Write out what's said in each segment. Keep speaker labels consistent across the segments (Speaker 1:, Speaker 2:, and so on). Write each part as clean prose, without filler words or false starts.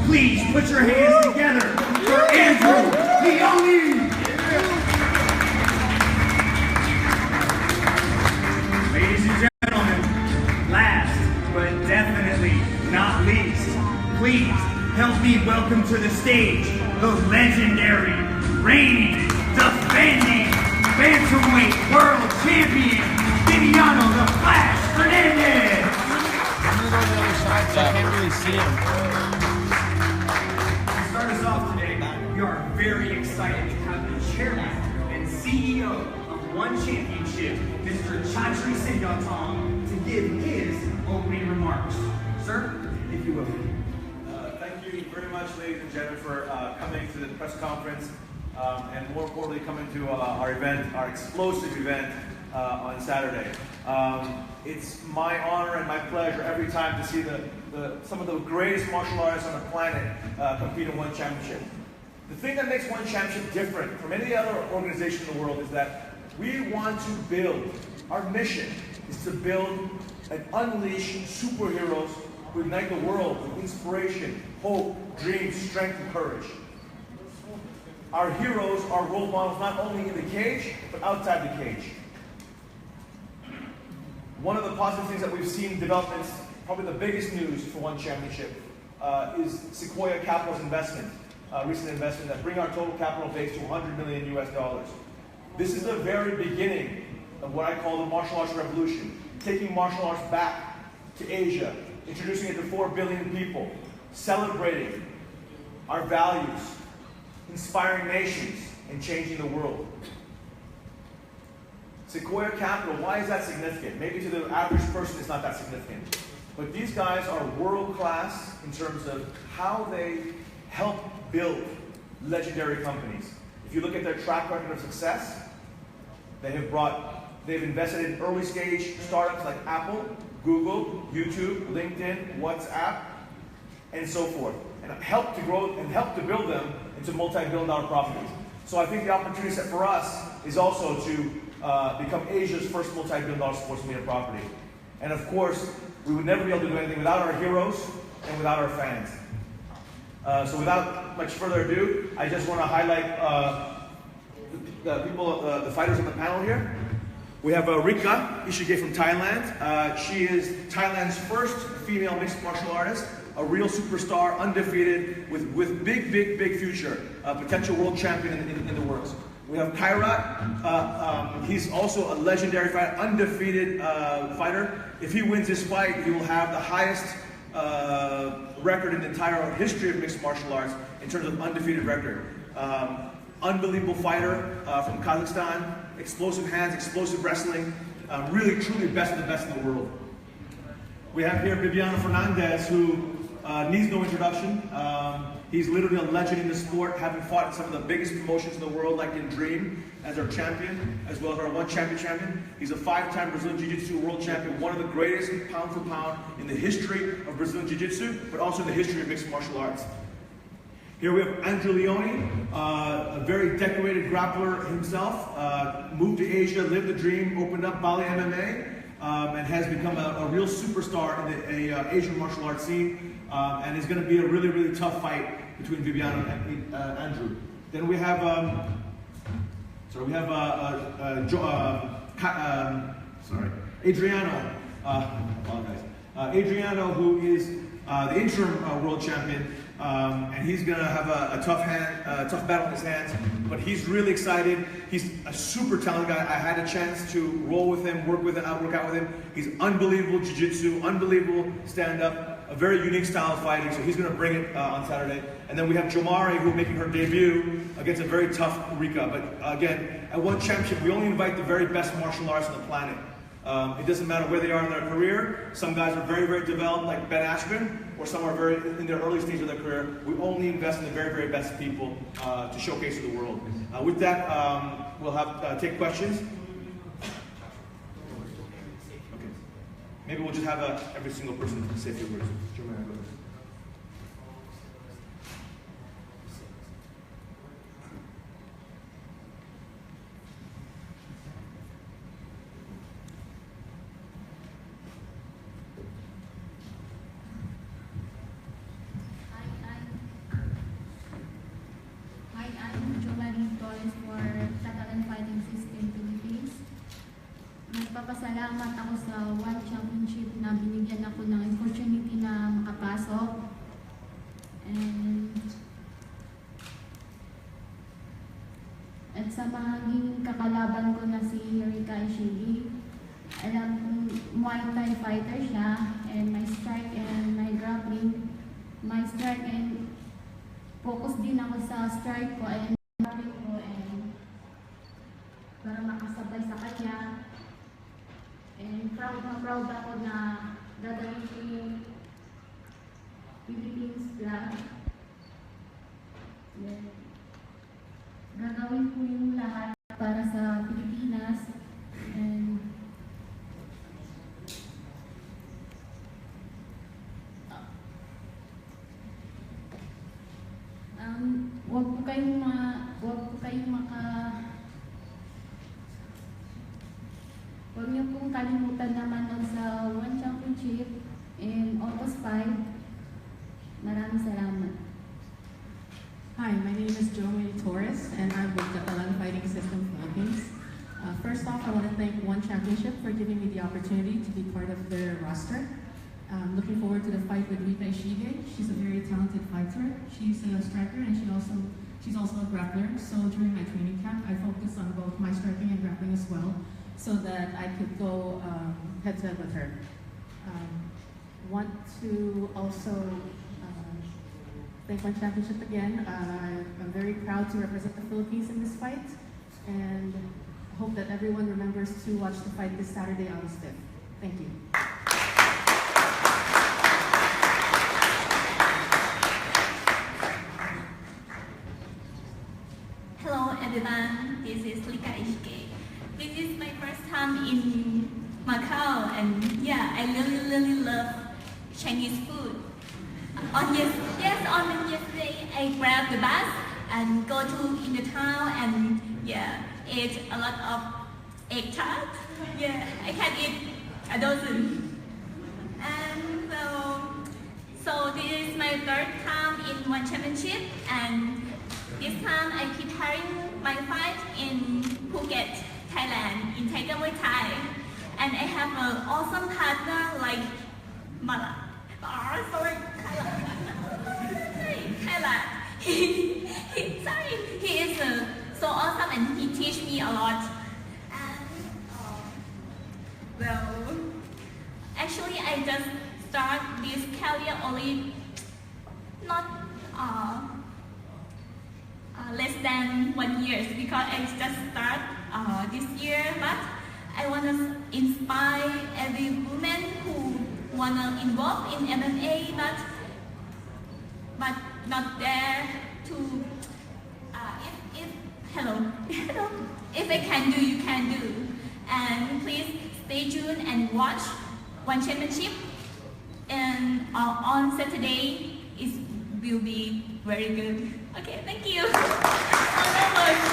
Speaker 1: please put your hands together for Andrew Leone. Ladies and gentlemen, last but definitely not least, please help me welcome to the stage the legendary, reigning, defending Bantamweight World Champion, Venetian the Flash Fernandes.
Speaker 2: I'm gonna go to the other side so I can't really see him.
Speaker 1: To start us off today, we are very excited to have the chairman and CEO of ONE Championship, Mr. Chatri Singhatong, to give his opening remarks. Sir, if you will.
Speaker 3: Thank you very much, ladies and gentlemen, for coming to the press conference and more importantly, coming to our event, our explosive event on Saturday. It's my honor and my pleasure every time to see some of the greatest martial artists on the planet compete in ONE Championship. The thing that makes ONE Championship different from any other organization in the world is that we want to build, our mission is to build and unleash superheroes who ignite the world with inspiration, hope, dreams, strength, and courage. Our heroes are role models not only in the cage, but outside the cage. One of the positive things that we've seen developments, probably the biggest news for ONE Championship, is Sequoia Capital's investment, recent investment that bring our total capital base to $100 million US. This is the very beginning of what I call the martial arts revolution, taking martial arts back to Asia, introducing it to 4 billion people, celebrating our values, inspiring nations, and changing the world. Sequoia Capital, why is that significant? Maybe to the average person it's not that significant. But these guys are world class in terms of how they help build legendary companies. If you look at their track record of success, they've invested in early stage startups like Apple, Google, YouTube, LinkedIn, WhatsApp, and so forth, and help to grow and help to build them into multi-billion-dollar properties. So I think the opportunity set for us is also to become Asia's first multi-billion-dollar sports media property. And of course, we would never be able to do anything without our heroes and without our fans. So without much further ado, I just want to highlight the fighters on the panel here. We have Rika Ishige from Thailand. She is Thailand's first female mixed martial artist, a real superstar, undefeated, with big future, potential world champion in the works. We have Kairat. He's also a legendary fighter, undefeated fighter. If he wins this fight, he will have the highest record in the entire history of mixed martial arts in terms of undefeated record. Unbelievable fighter from Kazakhstan, explosive hands, explosive wrestling, really truly best of the best in the world. We have here Viviano Fernandes, who needs no introduction. He's literally a legend in the sport, having fought in some of the biggest promotions in the world, like in Dream, as our champion, as well as our ONE champion. He's a 5-time Brazilian Jiu-Jitsu world champion, one of the greatest pound for pound in the history of Brazilian Jiu-Jitsu, but also in the history of mixed martial arts. Here we have Andrew Leone, a very decorated grappler himself, moved to Asia, lived the dream, opened up Bali MMA, and has become a real superstar in the Asian martial arts scene, and is going to be a really tough fight between Viviano and Andrew. Then we have, Adriano. Adriano, who is the interim world champion. And he's going to have a tough battle in his hands, but he's really excited. He's a super talented guy. I had a chance to roll with him, work out with him. He's unbelievable jiu-jitsu, unbelievable stand-up, a very unique style of fighting, so he's going to bring it on Saturday. And then we have Jomari, who's making her debut against a very tough Rika. But again, at ONE Championship, we only invite the very best martial artists on the planet. It doesn't matter where they are in their career. Some guys are very developed, like Ben Askren, or some are very in their early stage of their career. We only invest in the very best people to showcase to the world. With that, we'll have take questions. Okay. Maybe we'll just have every single person say a few words.
Speaker 4: Nagpapasalamat ako sa ONE Championship na binigyan ako ng opportunity na makapasok. And at sa maging kakalaban ko na si Rika Ishigi, alam kong Muay Thai fighter siya, and my strike and my grappling, my strike and focus din ako sa strike ko and grappling ko, and para makasabay sa kanya. And proud na proud ako na dadalhin ko yung Philippines flag. Gagawin ko yung lahat para sa Pilipinas, and wag po kayong huwag niyo pong kalimutan naman sa ONE Championship in August 5. Maraming salamat.
Speaker 5: Hi, my name is Joey Torres, and I'm with the Alan Fighting System Philippines. First off, I want to thank ONE Championship for giving me the opportunity to be part of their roster. Looking forward to the fight with Rika Ishige. She's a very talented fighter. She's a striker, and she's also a grappler. So during my training camp, I focused on both my striking and grappling as well, so that I could go head-to-head with her. Want to also thank ONE Championship again. I'm very proud to represent the Philippines in this fight, and hope that everyone remembers to watch the fight this Saturday, August 5th. Thank you.
Speaker 6: Hello everyone, this is Rika Ishige. This is my first time in Macau, and yeah, I really love Chinese food. On yesterday, I grabbed the bus and go to in the town and yeah, ate a lot of egg tart. Yeah, I can eat a dozen. And so this is my third time in ONE Championship, and this time I preparing my fight in Phuket, Thailand, in Tiger Muay Thai, and I have an awesome partner like Mala. Thailand. He is so awesome, and he teach me a lot. And well, actually, I just start this career only not less than 1 year, because I just start this year. But I wanna inspire every woman who wanna involve in MMA, but not there to if I can do, you can do. And please stay tuned and watch ONE Championship, and on Saturday it will be very good. Okay, thank you so much.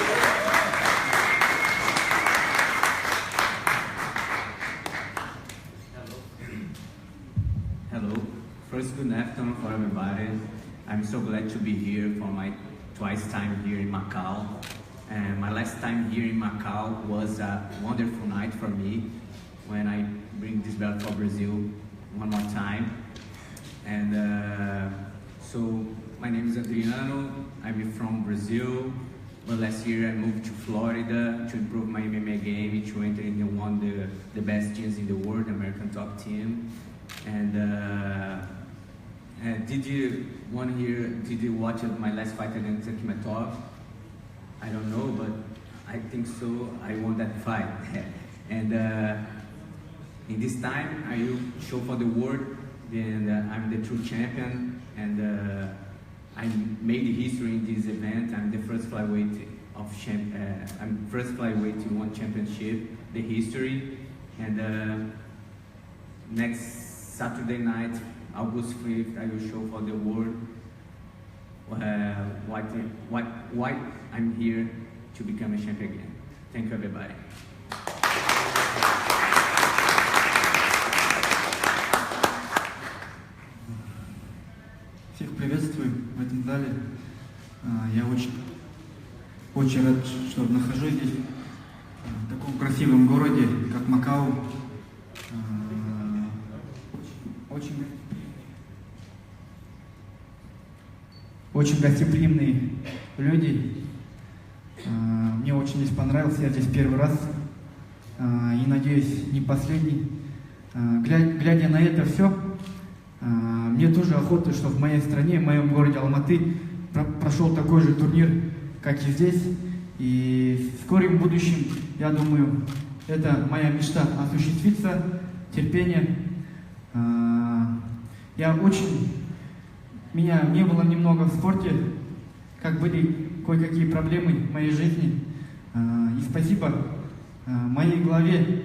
Speaker 7: Hello. First, good afternoon for everybody. I'm so glad to be here for my twice time here in Macau. And my last time here in Macau was a wonderful night for me when I bring this belt for Brazil one more time. And so my name is Adriano. I'm from Brazil. But last year I moved to Florida to improve my MMA game, to enter in one of the best teams in the world, American top team. And did you watch my last fight against Kimatov? I don't know, but I think so. I won that fight. And in this time, I will show for the world, and I'm the true champion. And I made history in this event. I'm the first flyweight I'm first flyweight to ONE Championship, the history. And next Saturday night, August 5th, I will show for the world why I'm here to become a champion again. Thank you, everybody.
Speaker 8: Всех приветствую в этом зале. Я очень рад, что нахожусь здесь, в таком красивом городе, как Макао. очень гостеприимные люди. Мне очень здесь понравилось, я здесь первый раз. И, надеюсь, не последний. Глядя на это все, мне тоже охота, что в моей стране, в моем городе Алматы прошел такой же турнир, как и здесь. И в скором будущем, я думаю, это моя мечта осуществится. Терпение. Меня не было немного в спорте, как были кое-какие проблемы в моей жизни. И спасибо моей главе,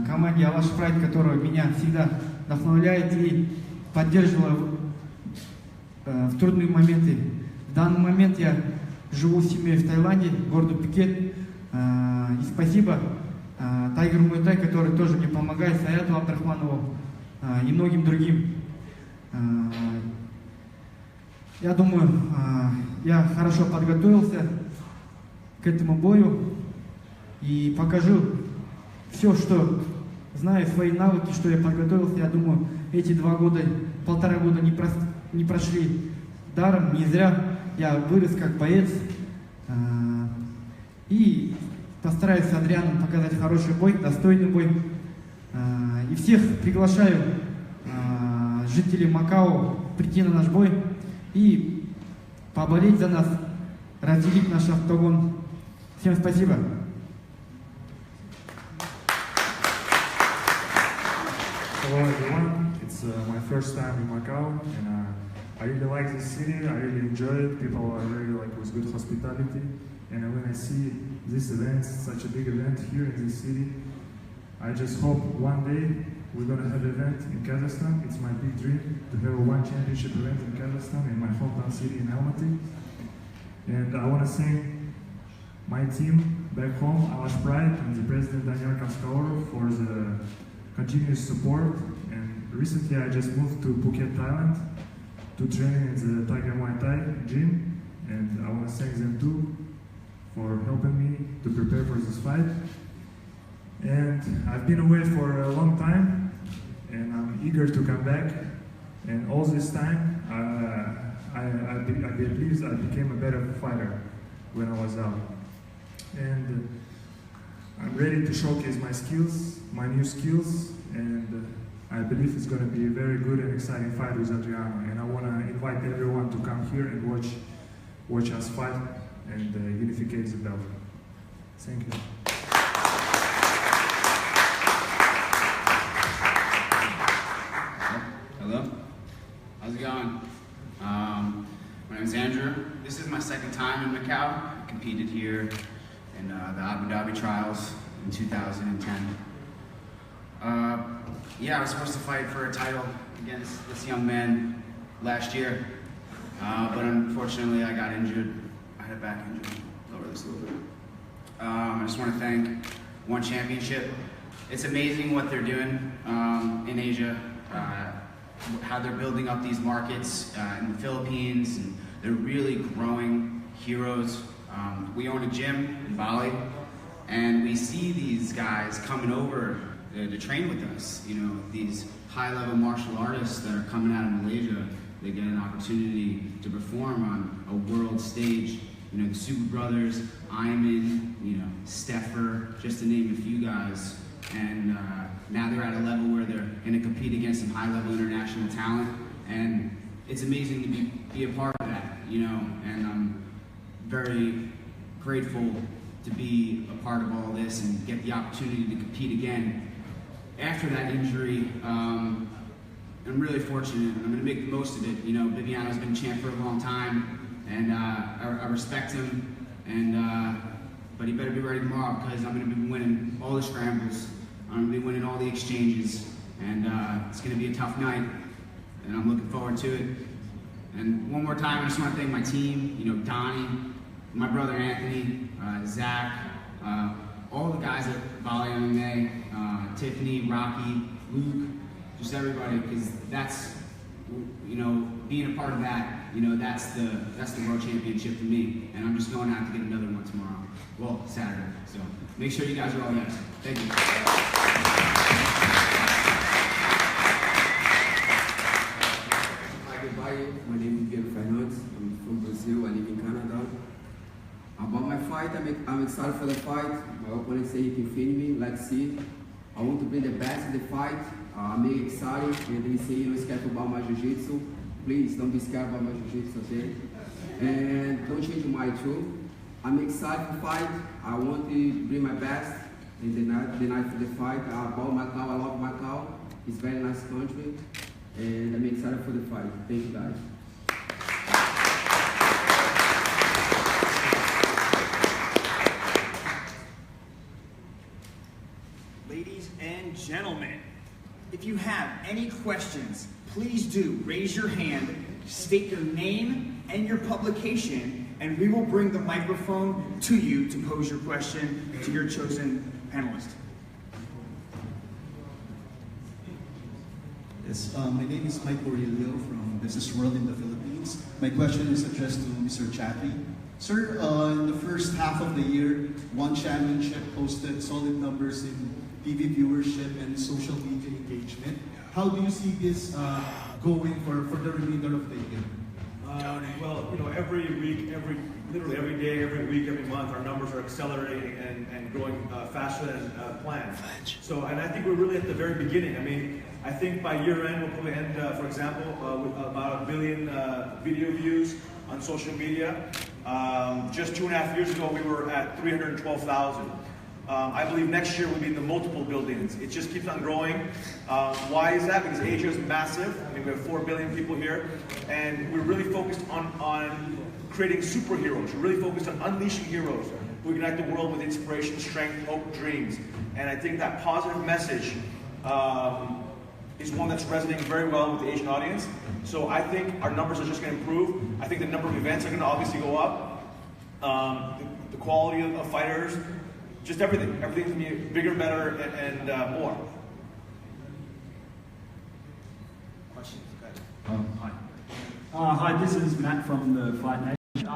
Speaker 8: команде Алаш Прайд, которая меня всегда вдохновляет и поддерживала в трудные моменты. В данный момент я живу с семьей в Таиланде, городу Пхукет. И спасибо Тайгеру Муэтай, который тоже мне помогает, Саяту Абдрахманову и многим другим. Я думаю, я хорошо подготовился к этому бою и покажу все, что знаю, свои навыки, что я подготовился. Я думаю, эти 1,5 года не прошли даром, не зря. Я вырос как боец и постараюсь с Адрианом показать хороший бой, достойный бой. И всех приглашаю жителей Макао прийти на наш бой и поболеть за нас, разделить наш октагон. Всем спасибо.
Speaker 9: Hello everyone, it's my first time in Macau, and I really like this city. I really enjoy it. People are really with good hospitality, and when I see this event, such a big event here in this city, I just hope one day we're gonna have an event in Kazakhstan. It's my big dream to have a ONE championship event in Kazakhstan, in my hometown city in Almaty. And I want to thank my team back home, Alash Pride, and the president Daniel Kaskaoro for the continuous support. And recently I just moved to Phuket, Thailand to train in the Tiger Muay Thai gym, and I want to thank them too for helping me to prepare for this fight. And I've been away for a long time, and I'm eager to come back. And all this time, I believe I became a better fighter when I was out. And I'm ready to showcase my skills, my new skills, and I believe it's going to be a very good and exciting fight with Adriano. And I want to invite everyone to come here and watch us fight and unificate the belt. Thank you.
Speaker 10: Hello, how's it going? My name is Andrew. This is my second time in Macau. I competed here in the Abu Dhabi trials in 2010. Yeah, I was supposed to fight for a title against this young man last year, but unfortunately I got injured. I had a back injury. Lower this a little bit. I just want to thank ONE Championship. It's amazing what they're doing in Asia, how they're building up these markets in the Philippines, and they're really growing heroes. We own a gym in Bali, and we see these guys coming over to train with us. You know, these high-level martial artists that are coming out of Malaysia, they get an opportunity to perform on a world stage. You know, the Super Brothers, Iman, you know, Steffer, just to name a few guys. And now they're at a level where they're going to compete against some high-level international talent. And it's amazing to be a part of that, you know, and I'm very grateful to be a part of all this and get the opportunity to compete again. After that injury, I'm really fortunate. I'm going to make the most of it. You know, Viviano's been champ for a long time, and I respect him. And but he better be ready tomorrow, because I'm going to be winning all the scrambles. I'm going to be winning all the exchanges, and it's going to be a tough night, and I'm looking forward to it. And one more time, I just want to thank my team. You know, Donnie, my brother Anthony, Zach, all the guys at Bali MMA, Tiffany, Rocky, Luke, just everybody, because that's, you know, being a part of that, you know, that's the World Championship to me, and I'm just going out to get another one tomorrow. Well, Saturday. So make sure you guys are all there. Thank you.
Speaker 11: Hi, goodbye. My name is Fernandes. I'm from fight. I'm excited for the fight. My opponent say he can finish me. Let's see. I want to bring the best in the fight. I'm excited, and he say you're scared about my jiu-jitsu. Please don't be scared about my jiu-jitsu, okay? And don't change your mind too. I'm excited for the fight. I want to bring my best in the night for the fight. About Macau, I love Macau. It's a very nice country, and I'm excited for the fight. Thank you, guys.
Speaker 1: Ladies and gentlemen, if you have any questions, please do raise your hand, state your name and your publication, and we will bring the microphone to you to pose your question to your chosen panelist.
Speaker 12: Yes, my name is Mike Borrelio from Business World in the Philippines. My question is addressed to Mr. Chatri. Sir, in the first half of the year, ONE Championship posted solid numbers in TV viewership and social media engagement. How do you see this going for the remainder of the year?
Speaker 3: Well, you know, every week, literally every day, every week, every month, our numbers are accelerating and growing faster than planned. So, and I think we're really at the very beginning. I mean, I think by year end, we'll probably end, for example, with about 1 billion video views on social media. Just 2.5 years ago, we were at 312,000. I believe next year we'll be in the multiple buildings. It just keeps on growing. Why is that? Because Asia is massive. I mean, we have 4 billion people here, and we're really focused on creating superheroes. We're really focused on unleashing heroes who ignite the world with inspiration, strength, hope, dreams. And I think that positive message is one that's resonating very well with the Asian audience. So I think our numbers are just going to improve. I think the number of events are going to obviously go up. The quality of fighters. Just everything. Everything's going to be bigger, better, and more.
Speaker 1: Questions?
Speaker 13: Hi. Hi, this is Matt from the Fight Nation.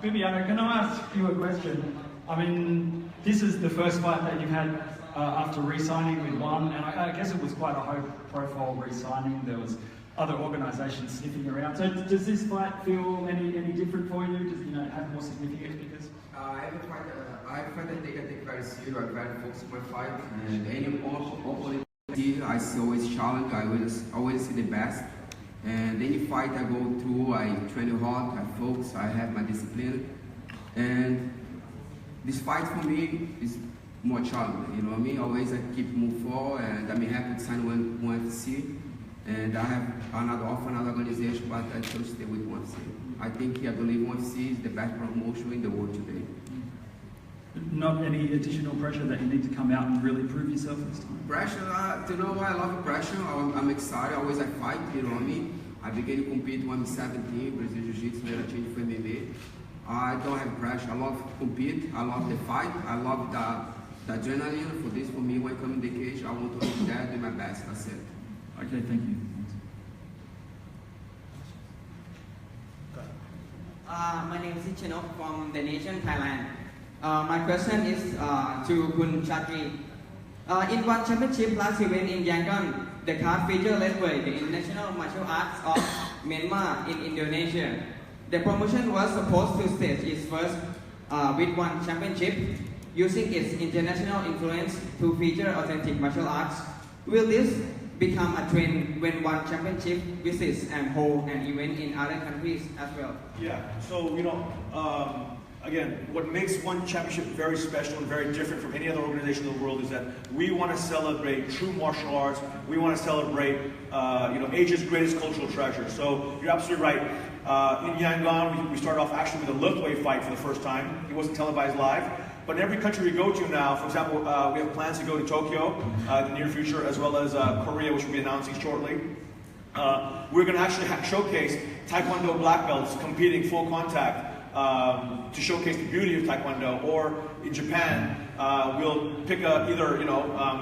Speaker 13: Viviano, can I ask you a question? I mean, this is the first fight that you've had after re-signing with ONE, and I guess it was quite a high-profile re-signing. There was other organisations sniffing around. So does this fight feel any different for you? Does it have more significance? Because
Speaker 11: I find that they can take very serious. I'm very focused on my fight, and any opponent I see always challenge. I always see the best. And any fight I go through, I train hard, I focus, I have my discipline. And this fight for me is more challenging, you know what I mean? Always I keep moving forward, and I'm happy to sign ONE FC. And I have another offer, another organization, but I still stay with ONE FC. I believe ONE FC is the best promotion in the world today.
Speaker 13: Not any additional pressure that you need to come out and really prove yourself this time?
Speaker 11: Pressure, you know why I love pressure? I'm excited, always I fight, you know what I mean? I began to compete when I'm 17, Brazil Jiu-Jitsu, then I changed for MMA. I don't have pressure, I love to compete, I love the fight, I love the adrenaline. For this, for me, when I come in the cage, I want to be there, do my best, that's it.
Speaker 13: Okay, thank you.
Speaker 14: My name is Chinok from Venetian, Thailand. My question is to Kun Chatri. In ONE Championship last event in Yangon, the card featured led by the International Martial Arts of Myanmar in Indonesia. The promotion was supposed to stage its first with ONE Championship, using its international influence to feature authentic martial arts. Will this become a trend when ONE Championship visits and hold an event in other countries as well?
Speaker 3: Yeah, so you know, again, what makes ONE Championship very special and very different from any other organization in the world is that we want to celebrate true martial arts. We want to celebrate, you know, Asia's greatest cultural treasure. So you're absolutely right. In Yangon, we started off actually with a liftweight fight for the first time. It wasn't televised live. But in every country we go to now, for example, we have plans to go to Tokyo in the near future, as well as Korea, which we'll be announcing shortly. We're going to actually showcase Taekwondo black belts competing full contact to showcase the beauty of Taekwondo. Or in Japan, we'll pick either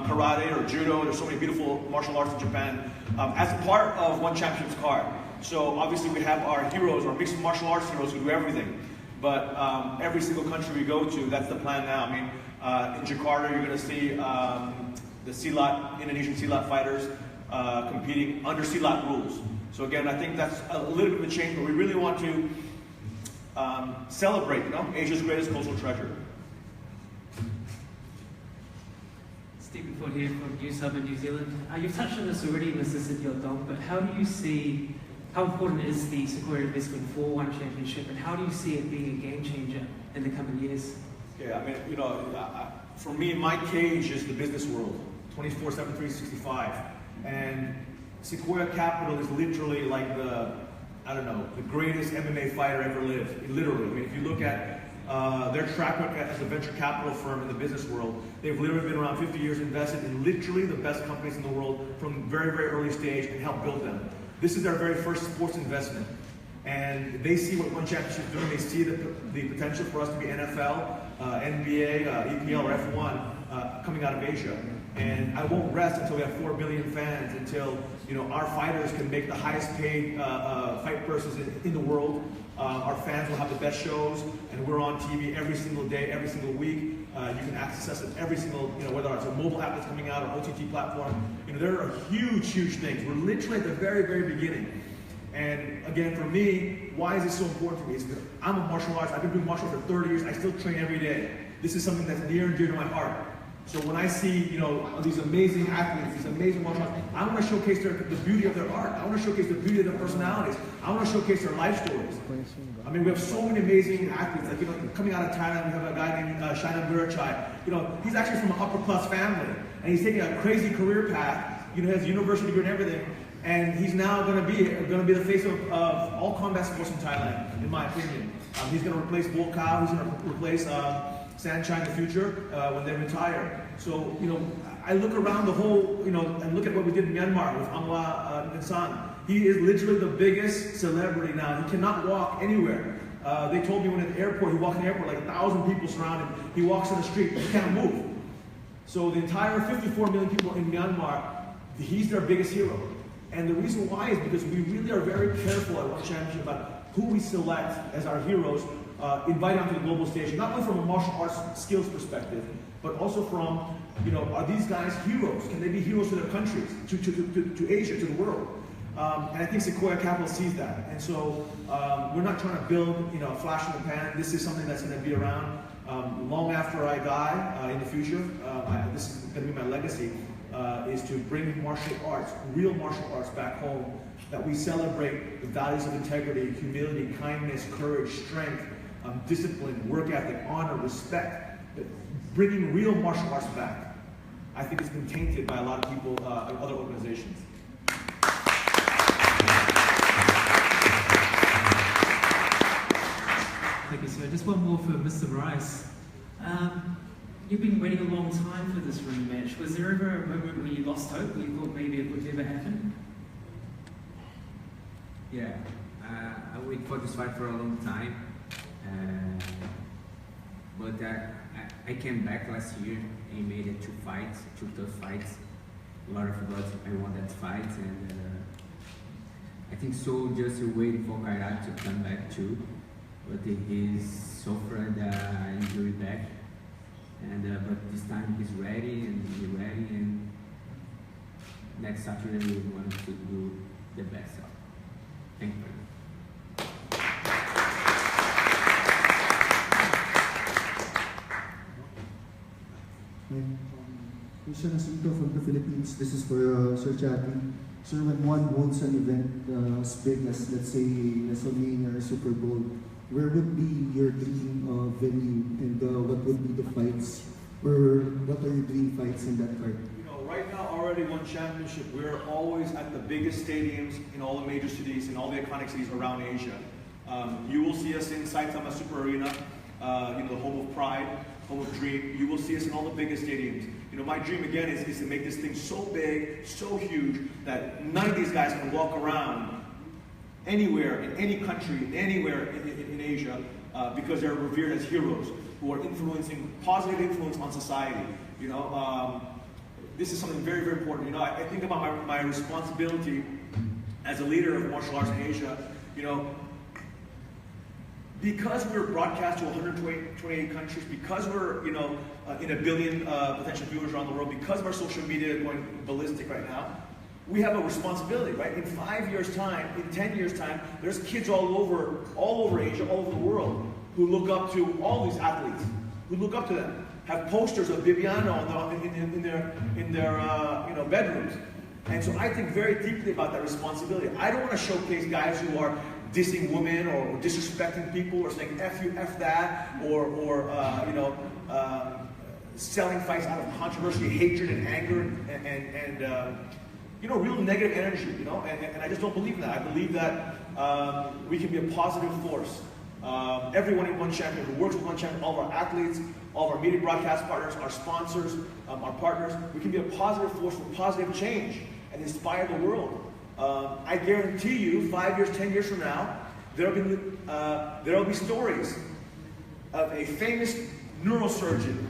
Speaker 3: karate or judo. There's so many beautiful martial arts in Japan as part of ONE Championship's card. So obviously we have our heroes, our mixed martial arts heroes who do everything. But every single country we go to, that's the plan now. I mean, in Jakarta, you're going to see the Indonesian silat fighters competing under silat rules. So again, I think that's a little bit of a change, but we really want to celebrate, Asia's greatest cultural treasure.
Speaker 15: Stephen Ford here from New Southern New Zealand. You've touched on this already, Mr. Sityodong, but how do you see, how important is the Sequoia investment for ONE Championship, and how do you see it being a game changer in the coming years?
Speaker 3: Yeah, I mean, for me, my cage is the business world, 24/7, 365. And Sequoia Capital is literally like the greatest MMA fighter ever lived, literally. I mean, if you look at their track record as a venture capital firm in the business world, they've literally been around 50 years, invested in literally the best companies in the world from very, very early stage and helped build them. This is their very first sports investment. And they see what ONE Championship is doing. They see the potential for us to be NFL, NBA, EPL, or F1 coming out of Asia. And I won't rest until we have 4 billion fans, until our fighters can make the highest paid fight purses in the world. Our fans will have the best shows, and we're on TV every single day, every single week. You can access us at every single, whether it's a mobile app that's coming out or OTT platform. There are huge, huge things. We're literally at the very, very beginning. And again, for me, why is this so important to me? It's because I'm a martial artist. I've been doing martial arts for 30 years. I still train every day. This is something that's near and dear to my heart. So when I see, these amazing athletes, these amazing martial artists, I want to showcase the beauty of their art. I want to showcase the beauty of their personalities. I want to showcase their life stories. I mean, we have so many amazing athletes. Like, coming out of Thailand, we have a guy named Shainan Burachai. He's actually from an upper class family, and he's taking a crazy career path. He has a university degree and everything. And he's now going to be the face of all combat sports in Thailand, in my opinion. He's going to replace Bull Cow. He's going to replace Sanchai in the future when they retire. So I look around the whole, and look at what we did in Myanmar with Angwa Nsan. He is literally the biggest celebrity now. He cannot walk anywhere. They told me when at the airport, he walked in the airport, like 1,000 people surround him. He walks on the street, he can't move. So the entire 54 million people in Myanmar, he's their biggest hero. And the reason why is because we really are very careful at ONE Championship about who we select as our heroes, invite onto the global stage, not only from a martial arts skills perspective, but also from, are these guys heroes? Can they be heroes to their countries, to Asia, to the world? And I think Sequoia Capital sees that. And so we're not trying to build, a flash in the pan. This is something that's going to be around long after I die in the future. This is going to be my legacy. Is to bring martial arts, real martial arts back home, that we celebrate the values of integrity, humility, kindness, courage, strength, discipline, work ethic, honor, respect. Bringing real martial arts back. I think it's been tainted by a lot of people in other organizations.
Speaker 15: Thank you, sir. Just one more for Mr. Rice. You've been waiting a long time for this rematch. Was there ever a moment where you lost hope, where you thought maybe it would never happen?
Speaker 7: Yeah, I waited for this fight for a long time, but I came back last year and made it 2 fights, 2 tough fights. A lot of blood. I won that fight, and I think so. Just waiting for Kairat to come back too, but he's suffered injury back. And but this time he's ready, and next Saturday we want to do the best. So, thank you very much.
Speaker 16: Christian Asunto from the Philippines. This is for Sir Chadley. Sir, when one holds an event as big as, let's say, WrestleMania or Super Bowl, where would be your dream venue, and what would be the fights, or what are your dream fights in that card?
Speaker 3: Right now, already ONE Championship, we're always at the biggest stadiums in all the major cities, in all the iconic cities around Asia. You will see us in Saitama Super Arena, the home of pride, home of dream. You will see us in all the biggest stadiums. My dream again is to make this thing so big, so huge, that none of these guys can walk around anywhere, in any country, anywhere in Asia, because they're revered as heroes who are influencing, positive influence on society. This is something very, very important. I think about my responsibility as a leader of martial arts in Asia. Because we're broadcast to 128 countries, because we're in 1 billion potential viewers around the world, because of our social media going ballistic right now, we have a responsibility, right? In 5 years' time, in 10 years' time, there's kids all over Asia, all over the world, who look up to all these athletes, who look up to them, have posters of Bibiano in their bedrooms. And so I think very deeply about that responsibility. I don't want to showcase guys who are dissing women or disrespecting people or saying F you, F that, or selling fights out of controversy, hatred, and anger, and real negative energy, and I just don't believe in that. I believe that we can be a positive force. Everyone in ONE Champion who works with ONE Champion, all of our athletes, all of our media broadcast partners, our sponsors, our partners, we can be a positive force for positive change and inspire the world. I guarantee you, 5 years, 10 years from now, there'll be stories of a famous neurosurgeon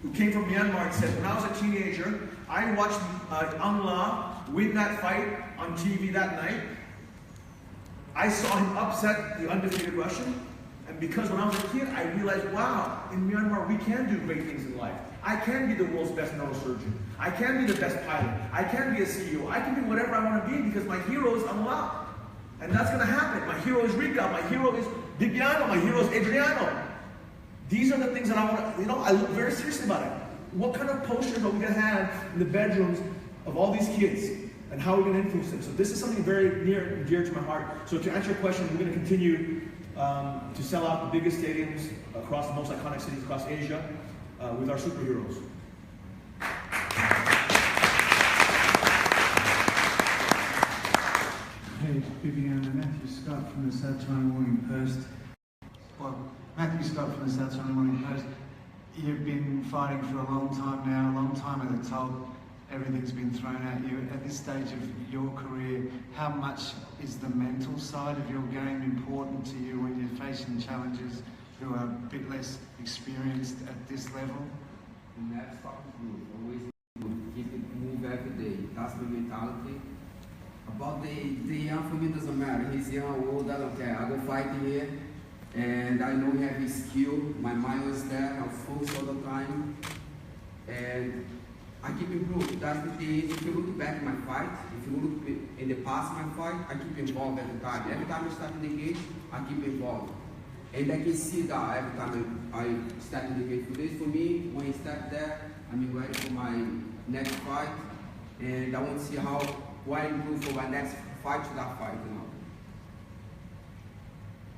Speaker 3: who came from Myanmar and said, when I was a teenager, I watched Ang La win that fight on TV that night. I saw him upset the undefeated Russian, and because when I was a kid, I realized, wow, in Myanmar we can do great things in life. I can be the world's best neurosurgeon. I can be the best pilot. I can be a CEO. I can be whatever I want to be because my hero is Ang La. And that's going to happen. My hero is Rika. My hero is Bibiano. My hero is Adriano. These are the things that I want to, I look very seriously about it. What kind of posters are we going to have in the bedrooms of all these kids? And how are we going to influence them? So this is something very near and dear to my heart. So to answer your question, we're going to continue to sell out the biggest stadiums across the most iconic cities across Asia with our superheroes.
Speaker 17: Hey, Vivian, Matthew Scott from the South China Morning Post. Well, Matthew Scott from the South China Morning Post. You've been fighting for a long time now, a long time at the top. Everything's been thrown at you. At this stage of your career, how much is the mental side of your game important to you when you're facing challenges who are a bit less experienced at this level?
Speaker 11: Never stop to move. Always keep it move every day. That's my mentality. About the young, for me doesn't matter. He's young, old, I don't care. I go fight here, and I know he have his skill. My mind was there. I'm focused all the time, and I keep improving. That's the thing. If you look back at my fight, if you look in the past my fight, I keep involved every time. Every time I start in the cage, I keep involved. And I can see that every time I step in the cage. For me, when I step there, I'm ready for my next fight, and I want to see what I improve for my next fight to that fight.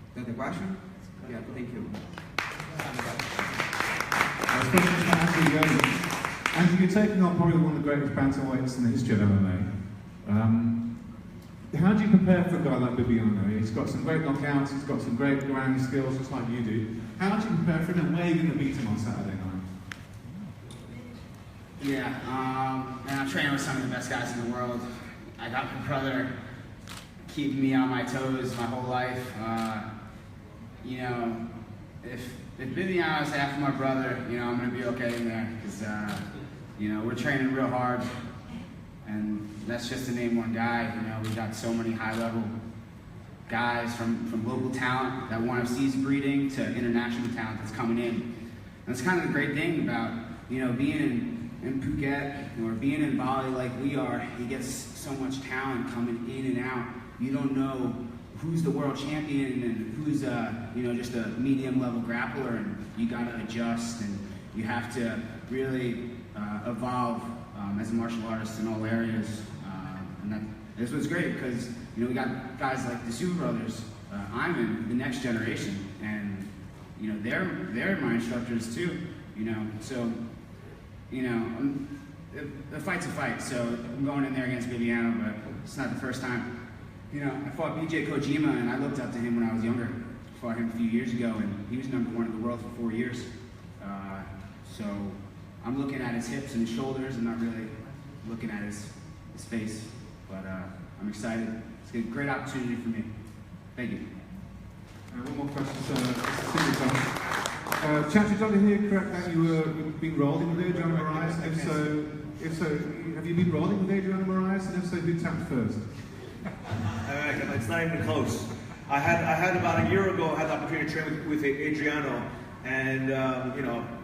Speaker 11: Is that the question? Yeah, thank you.
Speaker 18: And you're taking on probably one of the greatest bantamweights in the history of MMA. How do you prepare for a guy like Bibiano? He's got some great knockouts, he's got some great ground skills, just like you do. How do you prepare for him, and where are you going to beat him on Saturday night?
Speaker 10: Yeah, and I'm training with some of the best guys in the world. I got my brother keeping me on my toes my whole life. If Bibiano is after my brother, I'm going to be okay in there, because we're training real hard, and that's just to name one guy. We got so many high-level guys from local talent that ONE FC's breeding to international talent that's coming in. And that's kind of the great thing about being in Phuket or being in Bali like we are. You get so much talent coming in and out. You don't know who's the world champion and who's just a medium level grappler, and you got to adjust, and you have to really evolve as a martial artist in all areas. And this was great because we got guys like the Super Brothers, Iman, the next generation, and they're my instructors too. So the fight's a fight. So I'm going in there against Bibiano, but it's not the first time. I fought BJ Kojima, and I looked up to him when I was younger. I fought him a few years ago, and he was #1 in the world for 4 years. So I'm looking at his hips and his shoulders, and not really looking at his face. But I'm excited. It's a great opportunity for me. Thank you.
Speaker 18: One more question, Chatri, did I hear correct that you've been rolling with Adriano Moraes? If so, have you been rolling with Adriano Moraes? And if so, who tapped first?
Speaker 3: It's not even close. I had about a year ago, I had the opportunity to train with Adriano, and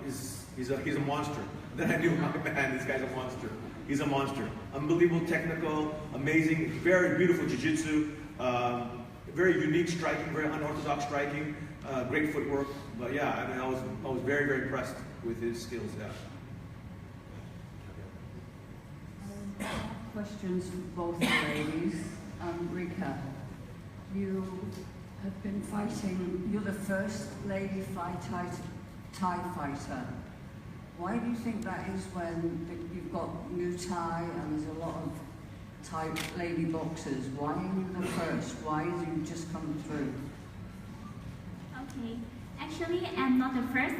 Speaker 3: he's a monster. Then I knew, oh man, this guy's a monster. he's a monster. Unbelievable technical, amazing, very beautiful jiu-jitsu, very unique striking, very unorthodox striking, great footwork. But yeah, I mean, I was very, very impressed with his skills. Yeah.
Speaker 19: Questions for both ladies. Rika, you have been fighting, you're the first lady Thai fighter. Why do you think that is when you've got Muay Thai and there's a lot of Thai lady boxers? Why are you the first? Why did you just come through?
Speaker 6: Okay, actually I'm not the first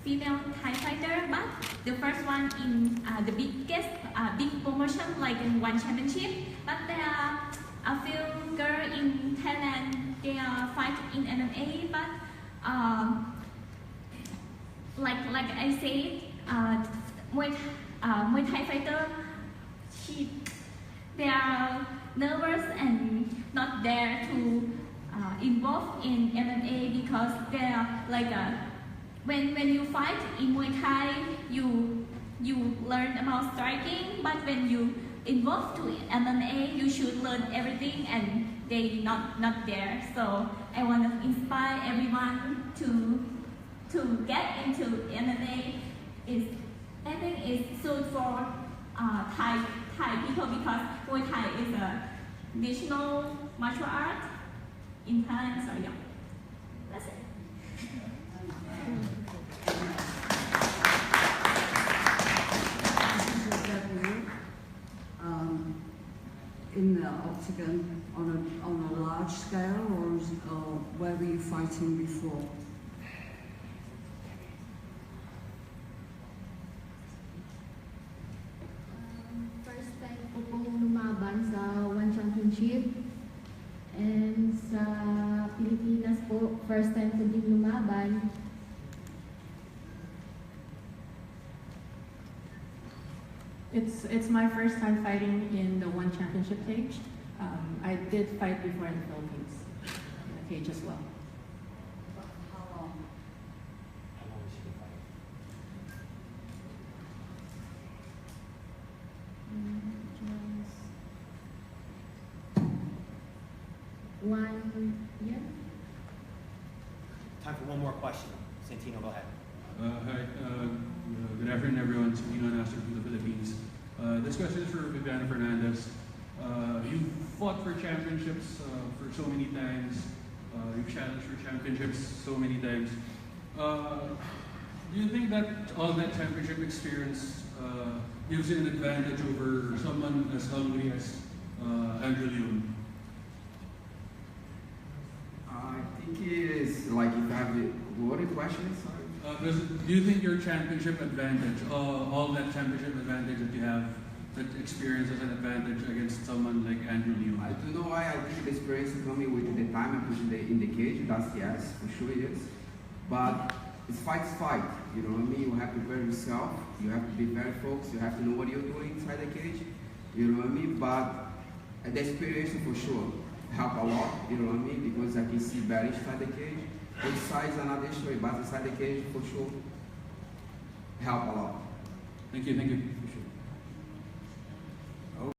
Speaker 6: female Thai fighter, but the first one in the biggest big promotion like in ONE Championship. But there are a few girls in Thailand, they are fighting in MMA, but like I said, Muay Thai fighter, they are nervous and not there to involve in MMA because they are like when you fight in Muay Thai, you learn about striking, but when you involve to MMA, you should learn everything, and they not there. So I want to inspire everyone to get into MMA. I think it's suited for Thai people because Muay Thai is a national martial art in Thailand. So yeah, that's it.
Speaker 19: In the octagon on a large scale, or where were you fighting before?
Speaker 4: First time ko pong lumaban sa ONE Championship, and sa Pilipinas po, first time ko din lumaban.
Speaker 5: It's my first time fighting in the ONE Championship cage. I did fight before in the Philippines, in the cage as well.
Speaker 19: How long?
Speaker 4: Just 1 year.
Speaker 1: Time for one more question. Santino, go ahead.
Speaker 20: Hi, good afternoon everyone. It's Leone from the Philippines. This question is for ONE Fernandes. You've fought for championships for so many times. You've challenged for championships so many times. Do you think that all that championship experience gives you an advantage over someone as hungry as Leone?
Speaker 11: I think it is like if I have the what the question is, sorry.
Speaker 20: Do you think your championship advantage, all that championship advantage that you have, that experience as an advantage against someone like Leone?
Speaker 11: I don't know why I think the experience coming with the time I put in the cage, that's yes, for sure it is. But it's fight, you know what I mean? You have to prepare yourself, you have to be very focused, you have to know what you're doing inside the cage, you know what I mean? But the experience for sure help a lot, you know what I mean? Because I can see better inside the cage. Outside is another story, but inside the cage for sure help a lot.
Speaker 20: Thank you, thank you.